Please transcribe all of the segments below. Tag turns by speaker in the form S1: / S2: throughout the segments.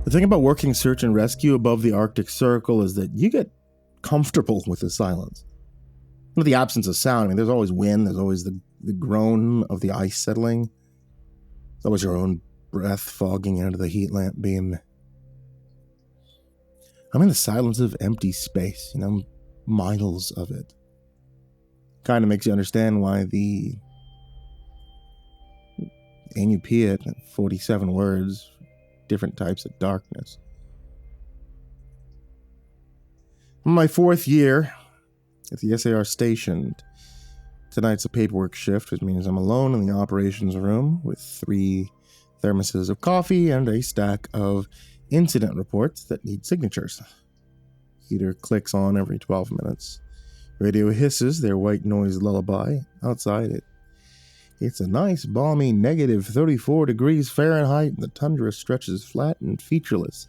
S1: The thing about working search and rescue above the Arctic Circle is that you get comfortable with the silence. With the absence of sound, I mean, there's always wind, there's always the groan of the ice settling. There's always your own breath fogging into the heat lamp beam. I'm in the silence of empty space, miles of it. Kind of makes you understand why the Inupiat, 47 words, different types of darkness. My 4th year at the SAR station. Tonight's a paperwork shift, which means I'm alone in the operations room with 3 thermoses of coffee and a stack of incident reports that need signatures. Heater clicks on every 12 minutes. Radio hisses their white noise lullaby. Outside it's a nice, balmy negative 34 degrees Fahrenheit, and the tundra stretches flat and featureless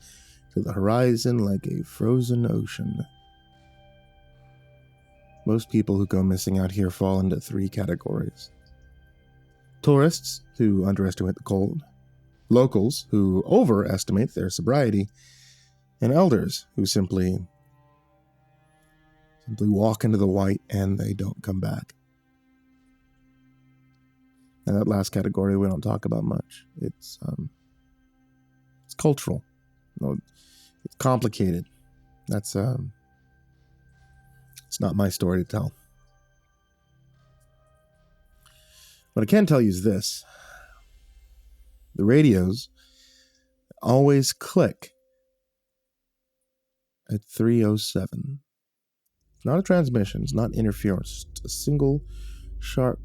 S1: to the horizon like a frozen ocean. Most people who go missing out here fall into 3 categories. Tourists, who underestimate the cold. Locals, who overestimate their sobriety. And elders, who simply walk into the white and they don't come back. And that last category we don't talk about much. It's cultural. It's complicated. It's not my story to tell. What I can tell you is this. The radios always click at 3:07. It's not a transmission. It's not interference. It's a single sharp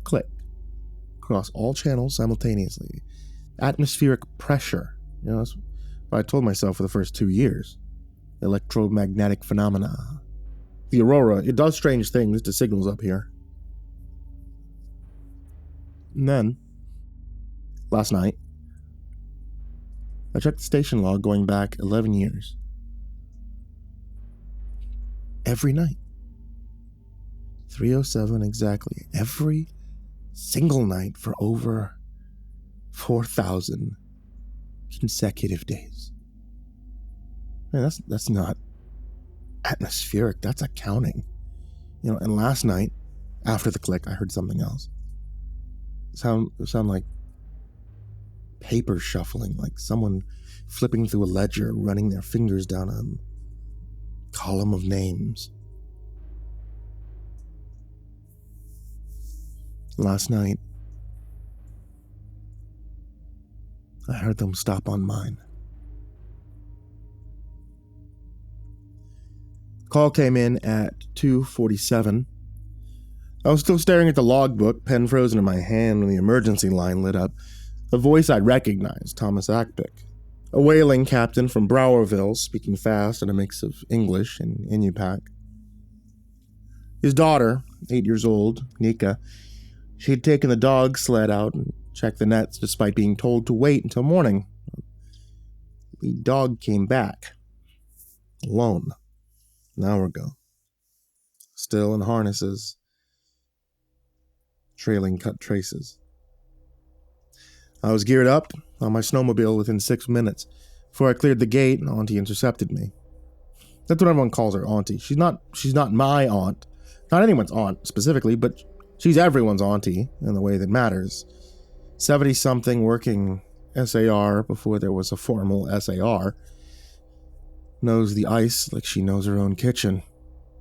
S1: click across all channels simultaneously. Atmospheric pressure. That's what I told myself for the first 2 years. Electromagnetic phenomena. The aurora, it does strange things to signals up here. And then, last night, I checked the station log going back 11 years. Every night. 3:07 exactly. Every single night for over 4,000 consecutive days. Man, that's not atmospheric, that's accounting. And last night, after the click, I heard something else. It sound like paper shuffling, like someone flipping through a ledger, running their fingers down a column of names. Last night, I heard them stop on mine. Call came in at 2:47. I was still staring at the logbook, pen frozen in my hand, when the emergency line lit up. A voice I'd recognized, Thomas Ackpick, a whaling captain from Browerville, speaking fast and a mix of English and Inupiat. His daughter, 8 years old, Nika, she had taken the dog sled out and checked the nets despite being told to wait until morning. The dog came back. Alone. An hour ago. Still in harnesses. Trailing cut traces. I was geared up on my snowmobile within 6 minutes. Before I cleared the gate, Auntie intercepted me. That's what everyone calls her, Auntie. She's not my aunt. Not anyone's aunt, specifically, but she's everyone's auntie in the way that matters. 70-something working SAR before there was a formal SAR. Knows the ice like she knows her own kitchen.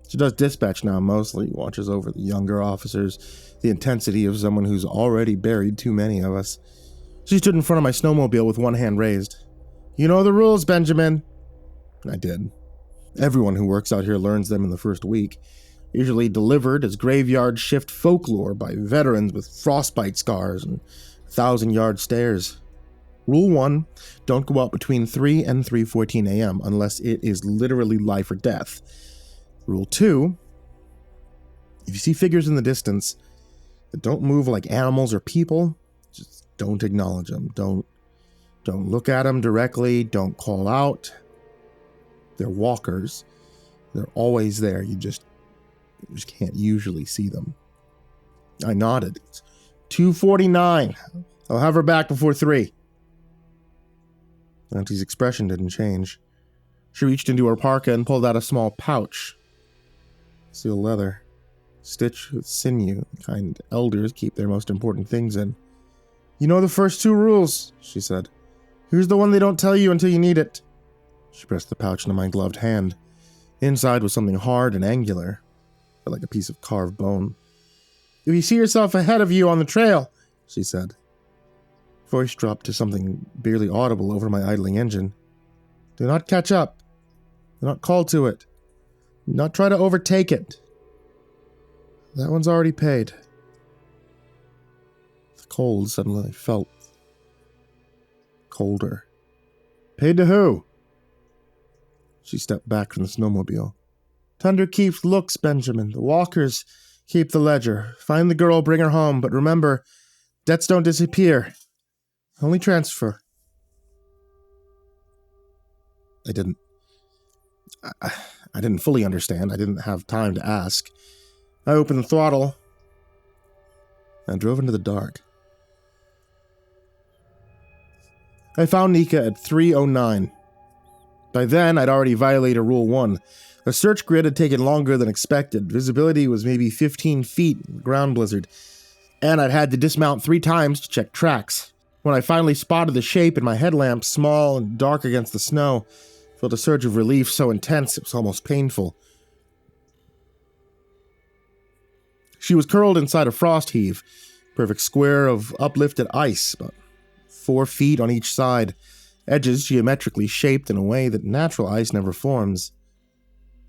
S1: She does dispatch now mostly, watches over the younger officers, the intensity of someone who's already buried too many of us. She stood in front of my snowmobile with one hand raised. "You know the rules, Benjamin." I did. Everyone who works out here learns them in the first week, usually delivered as graveyard shift folklore by veterans with frostbite scars and 1,000-yard stares. Rule 1, don't go out between 3 and 3:14 a.m. unless it is literally life or death. Rule 2, if you see figures in the distance that don't move like animals or people, just don't acknowledge them. Don't look at them directly. Don't call out. They're walkers. They're always there. You just can't usually see them. I nodded. It's 2:49. I'll have her back before 3. Auntie's expression didn't change. She reached into her parka and pulled out a small pouch. Seal leather, stitched with sinew, the kind elders keep their most important things in. You know the first 2 rules, she said. Here's the one they don't tell you until you need it. She pressed the pouch into my gloved hand. Inside was something hard and angular, like a piece of carved bone. If you see yourself ahead of you on the trail, she said. Voice dropped to something barely audible over my idling engine. Do not catch up. Do not call to it. Do not try to overtake it. That one's already paid. The cold suddenly felt colder. Paid to who? She stepped back from the snowmobile. Thunder keeps looks, Benjamin. The walkers keep the ledger. Find the girl, bring her home, but remember, debts don't disappear. Only transfer. I didn't fully understand. I didn't have time to ask. I opened the throttle and drove into the dark. I found Nika at 3:09. By then, I'd already violated Rule 1. The search grid had taken longer than expected. Visibility was maybe 15 feet in the ground blizzard, and I'd had to dismount 3 times to check tracks. When I finally spotted the shape in my headlamp, small and dark against the snow, I felt a surge of relief so intense it was almost painful. She was curled inside a frost heave, perfect square of uplifted ice, about 4 feet on each side, edges geometrically shaped in a way that natural ice never forms.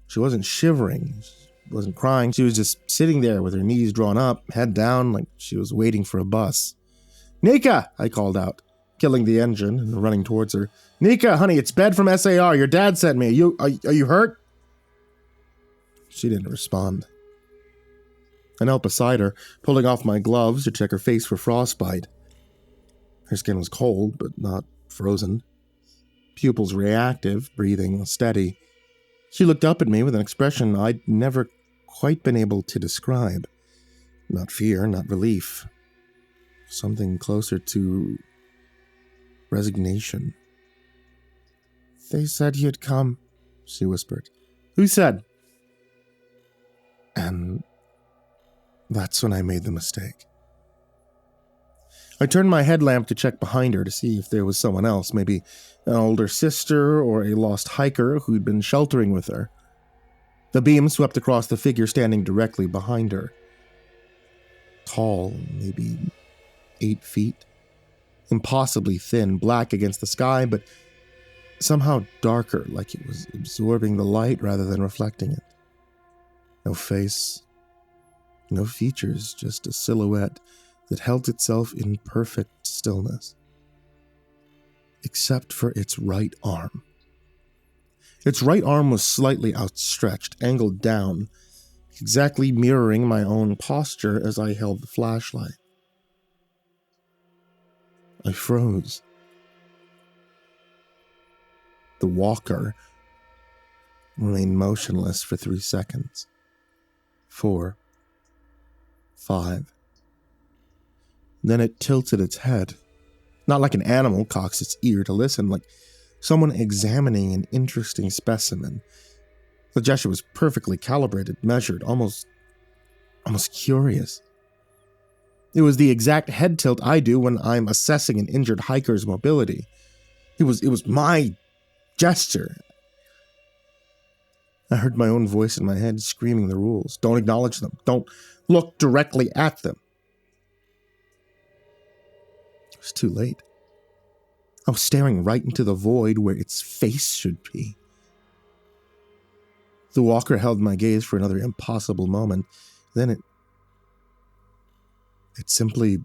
S1: She wasn't shivering, she wasn't crying, she was just sitting there with her knees drawn up, head down, like she was waiting for a bus. Nika! I called out, killing the engine and running towards her. Nika, honey, it's Ben from SAR. Your dad sent me. Are you hurt? She didn't respond. I knelt beside her, pulling off my gloves to check her face for frostbite. Her skin was cold, but not frozen. Pupils reactive, breathing steady. She looked up at me with an expression I'd never quite been able to describe. Not fear, not relief. Something closer to resignation. They said you'd come, she whispered. Who said? And that's when I made the mistake. I turned my headlamp to check behind her to see if there was someone else, maybe an older sister or a lost hiker who'd been sheltering with her. The beam swept across the figure standing directly behind her. Tall, maybe 8 feet. Impossibly thin, black against the sky, but somehow darker, like it was absorbing the light rather than reflecting it. No face, no features, just a silhouette that held itself in perfect stillness. Except for its right arm. Its right arm was slightly outstretched, angled down, exactly mirroring my own posture as I held the flashlight. I froze. The walker remained motionless for 3 seconds. 4. 5. Then it tilted its head. Not like an animal cocks its ear to listen, like someone examining an interesting specimen. The gesture was perfectly calibrated, measured, almost curious. It was the exact head tilt I do when I'm assessing an injured hiker's mobility. It was my gesture. I heard my own voice in my head screaming the rules. Don't acknowledge them. Don't look directly at them. It was too late. I was staring right into the void where its face should be. The walker held my gaze for another impossible moment. Then it simply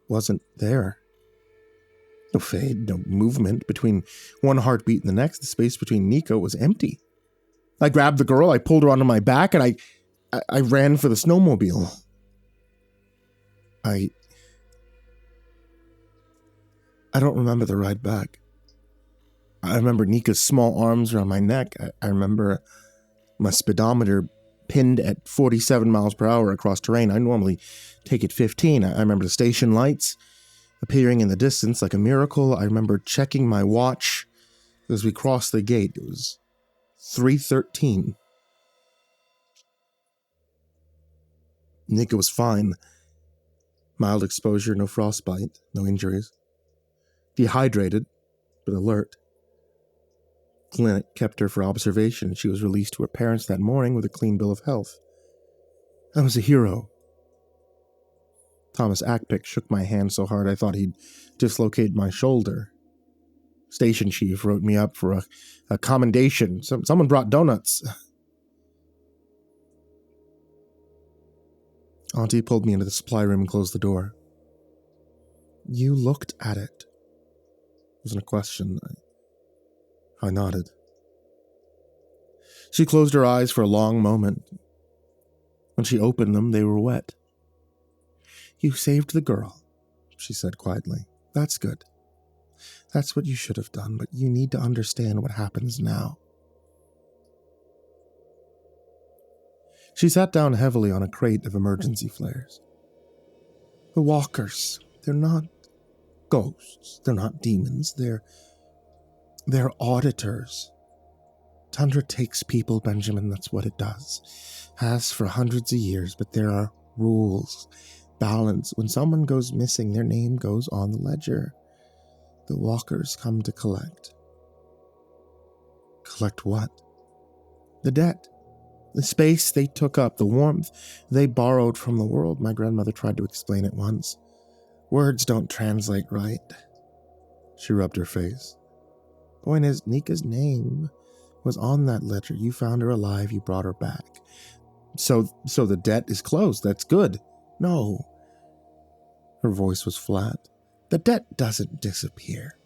S1: wasn't there. No fade, no movement. Between one heartbeat and the next, the space between Nico was empty. I grabbed the girl, I pulled her onto my back, and I ran for the snowmobile. I don't remember the ride back. I remember Nika's small arms around my neck. I remember my speedometer pinned at 47 miles per hour across terrain. I normally take it 15. I remember the station lights. Appearing in the distance like a miracle, I remember checking my watch as we crossed the gate. It was 3:13. Nika was fine. Mild exposure, no frostbite, no injuries. Dehydrated, but alert. Clinic kept her for observation, and she was released to her parents that morning with a clean bill of health. I was a hero. Thomas Ackpick shook my hand so hard I thought he'd dislocate my shoulder. Station chief wrote me up for a commendation. Someone brought donuts. Auntie pulled me into the supply room and closed the door. You looked at it. It wasn't a question. I nodded. She closed her eyes for a long moment. When she opened them, they were wet. You saved the girl, she said quietly. That's good. That's what you should have done, but you need to understand what happens now. She sat down heavily on a crate of emergency flares. The walkers, they're not ghosts. They're not demons. They're auditors. Tundra takes people, Benjamin, that's what it does. Has for hundreds of years, but there are rules. Balance. When someone goes missing, their name goes on the ledger. The walkers come to collect. Collect what? The debt. The space they took up, the warmth they borrowed from the world. My grandmother tried to explain it once. Words don't translate right. She rubbed her face. Point is, Nika's name was on that ledger. You found her alive, you brought her back. So the debt is closed. That's good. No. Her voice was flat. The debt doesn't disappear.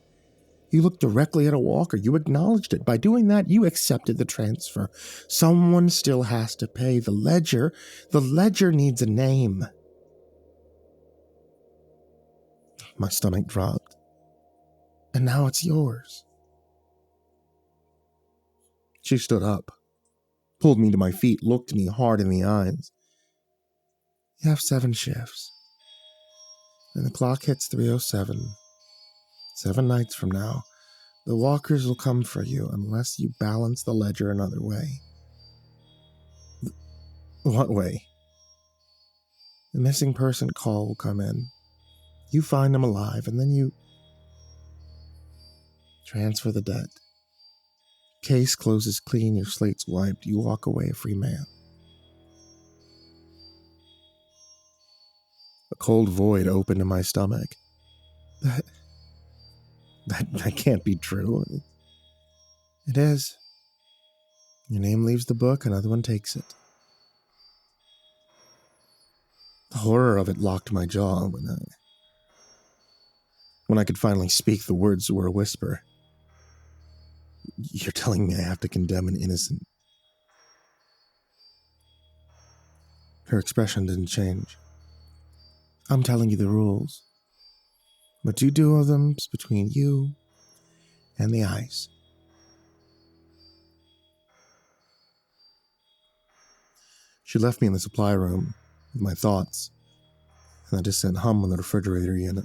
S1: You looked directly at a walker. You acknowledged it. By doing that, you accepted the transfer. Someone still has to pay. The ledger needs a name. My stomach dropped. And now it's yours. She stood up, pulled me to my feet, looked me hard in the eyes. You have 7 shifts. When the clock hits 3:07, 7 nights from now, the walkers will come for you unless you balance the ledger another way. What way? The missing person call will come in. You find them alive, and then you transfer the debt. Case closes clean, your slate's wiped, you walk away a free man. A cold void opened in my stomach. That can't be true. It is. Your name leaves the book, another one takes it. The horror of it locked my jaw when I could finally speak. The words were a whisper. You're telling me I have to condemn an innocent. Her expression didn't change. I'm telling you the rules. What you do of them's between you and the ice. She left me in the supply room with my thoughts, and a distant hum on the refrigerator unit.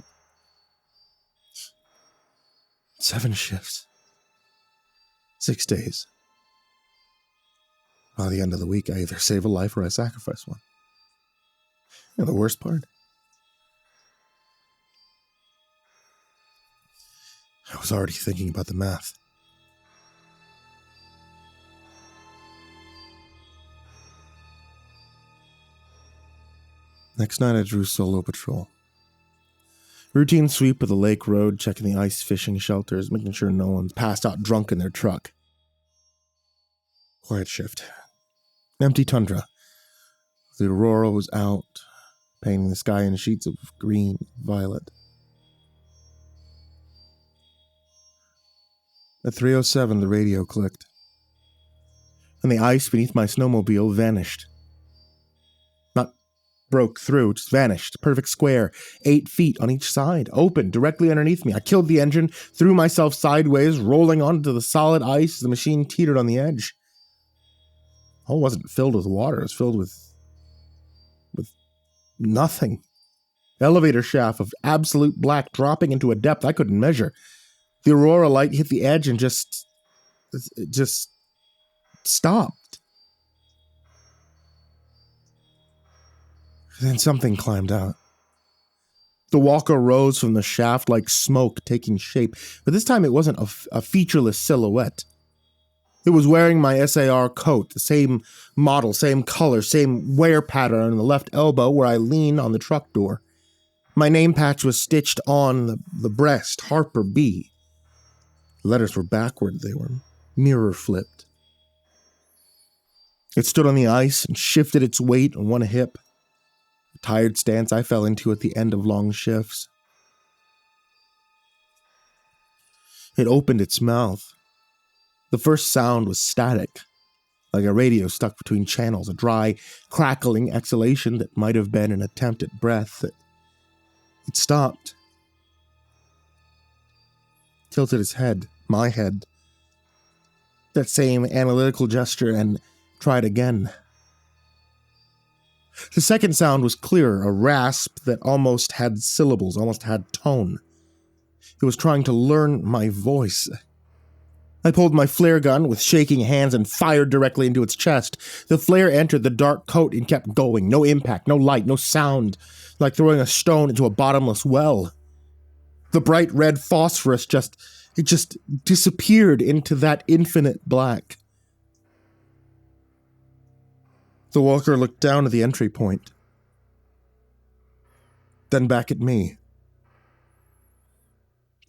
S1: 7 shifts. 6 days. By the end of the week, I either save a life or I sacrifice one. And the worst part? I was already thinking about the math. Next night, I drew solo patrol. Routine sweep of the lake road, checking the ice fishing shelters, making sure no one's passed out drunk in their truck. Quiet shift. Empty tundra. The aurora was out, painting the sky in sheets of green, violet. At 3:07, the radio clicked, and the ice beneath my snowmobile vanished. Not broke through, just vanished. Perfect square, 8 feet on each side, open, directly underneath me. I killed the engine, threw myself sideways, rolling onto the solid ice as the machine teetered on the edge. The hole wasn't filled with water, it was filled with nothing. Elevator shaft of absolute black dropping into a depth I couldn't measure. The aurora light hit the edge and just stopped. Then something climbed out. The walker rose from the shaft like smoke taking shape, but this time it wasn't a featureless silhouette. It was wearing my SAR coat, the same model, same color, same wear pattern on the left elbow where I lean on the truck door. My name patch was stitched on the breast, Harper B. The letters were backward, they were mirror flipped. It stood on the ice and shifted its weight on one hip. A tired stance I fell into at the end of long shifts. It opened its mouth. The first sound was static, like a radio stuck between channels, a dry, crackling exhalation that might have been an attempt at breath. It stopped. Tilted its head, my head. That same analytical gesture, and tried again. The second sound was clearer, a rasp that almost had syllables, almost had tone. It was trying to learn my voice. I pulled my flare gun with shaking hands and fired directly into its chest. The flare entered the dark coat and kept going. No impact, no light, no sound, like throwing a stone into a bottomless well. The bright red phosphorus just disappeared into that infinite black. The walker looked down at the entry point, then back at me.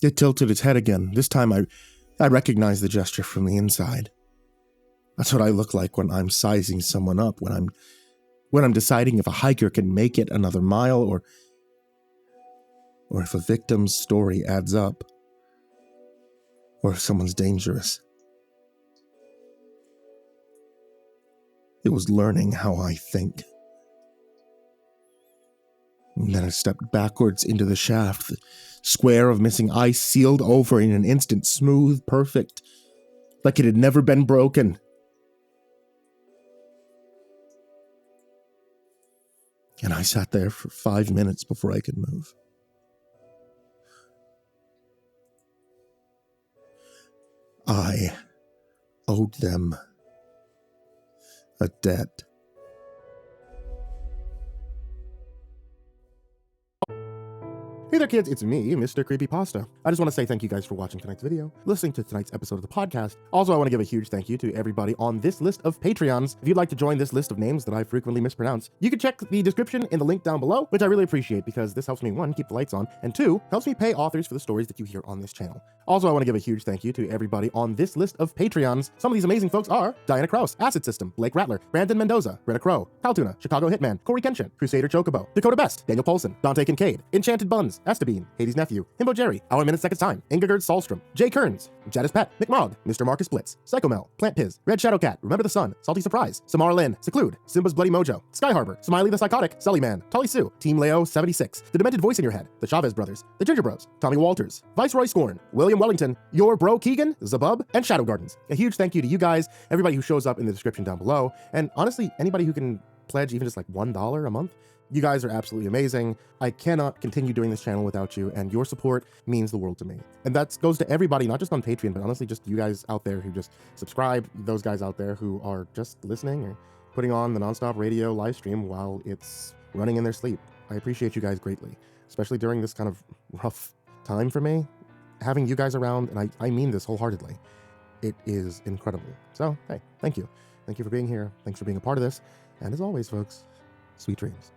S1: It tilted its head again. This time I recognized the gesture from the inside. That's what I look like when I'm sizing someone up, when I'm deciding if a hiker can make it another mile or if a victim's story adds up, or if someone's dangerous. It was learning how I think. And then I stepped backwards into the shaft. The square of missing ice sealed over in an instant, smooth, perfect, like it had never been broken. And I sat there for 5 minutes before I could move. I owed them a debt. Hey there kids, it's me, MrCreepyPasta. I just want to say thank you guys for watching tonight's video, listening to tonight's episode of the podcast. Also, I want to give a huge thank you to everybody on this list of Patreons. If you'd like to join this list of names that I frequently mispronounce, you can check the description in the link down below, which I really appreciate because this helps me, 1, keep the lights on, and 2, helps me pay authors for the stories that you hear on this channel. Also, I want to give a huge thank you to everybody on this list of Patreons. Some of these amazing folks are Diana Kraus, AcidSystem, Blake Rattler, Brandon Mendoza, Brenna Caltuna, ChicagoHitman, CoryxKenshin, CrusaderChocobo, Dakota Best, Daniel Poulsen, Dante Kinkade, Enchanted Buns, Estebean, HIDive's nephew, himbojerry, Our Minute Seconds Time, Ingegerd Solstrom, Jay Kearns, Jadis Pet, McMog, Mr. Marcus Blitz, Psychomel, Plant Piz, Red Shadow Cat, Remember the Sun, Salty Surprise, Samara Lynn, Seclude, Simba's Bloody Mojo, Sky Harbor, Smiley the Psychotic, Sully Man, Tully Sue, Team Leo 76, The Demented Voice in Your Head, The Chavez Brothers, The Ginger Bros, Tommy Walters, Viceroy Scorn, William Wellington, Your Bro Keegan, Zabub, and Shadow Gardens. A huge thank you to you guys, everybody who shows up in the description down below, and honestly, anybody who can pledge even just like $1 a month. You guys are absolutely amazing. I cannot continue doing this channel without you, and your support means the world to me. And that goes to everybody, not just on Patreon, but honestly just you guys out there who just subscribe, those guys out there who are just listening or putting on the nonstop radio live stream while it's running in their sleep. I appreciate you guys greatly, especially during this kind of rough time for me. Having you guys around, and I mean this wholeheartedly, it is incredible. So, hey, thank you. Thank you for being here. Thanks for being a part of this. And as always, folks, sweet dreams.